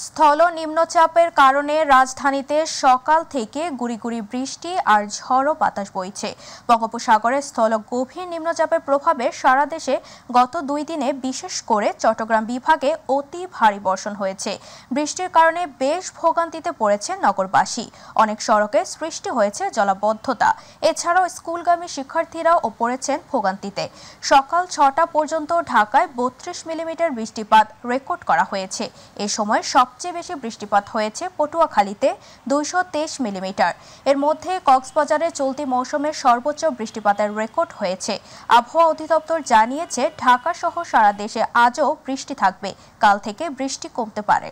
স্থল নিম্নচাপের কারণে রাজধানীতে সকাল থেকে গুঁড়ি বৃষ্টি আর ঝড়ো বাতাস বইছে। বঙ্গোপসাগরে স্থল গভীর নিম্নচাপের প্রভাবে সারা দেশে গত 2 দিনে বিশেষ করে চট্টগ্রাম বিভাগে অতি ভারী বর্ষণ হয়েছে। বৃষ্টির কারণে বেশ ভোগান্তিতে পড়েছে নগরবাসী। অনেক সড়কে সৃষ্টি হয়েছে জলাবদ্ধতা। এছাড়াও স্কুলগামী শিক্ষার্থীরাও পড়েছেন ভোগান্তিতে। সকাল 6টা পর্যন্ত ঢাকায় 32 মিলিমিটার বৃষ্টিপাত রেকর্ড করা হয়েছে। এ সময় সবচেয়ে বেশি বৃষ্টিপাত হয়েছে পটুয়াখালীতে 223 মিলিমিটার। এর মধ্যে কক্সবাজারে চলতি মৌসুমের সর্বোচ্চ বৃষ্টিপাতের রেকর্ড হয়েছে। আবহাওয়া অধিদপ্তর জানিয়েছে ঢাকা সহ সারা দেশে আজও বৃষ্টি থাকবে। কাল থেকে বৃষ্টি কমতে পারে।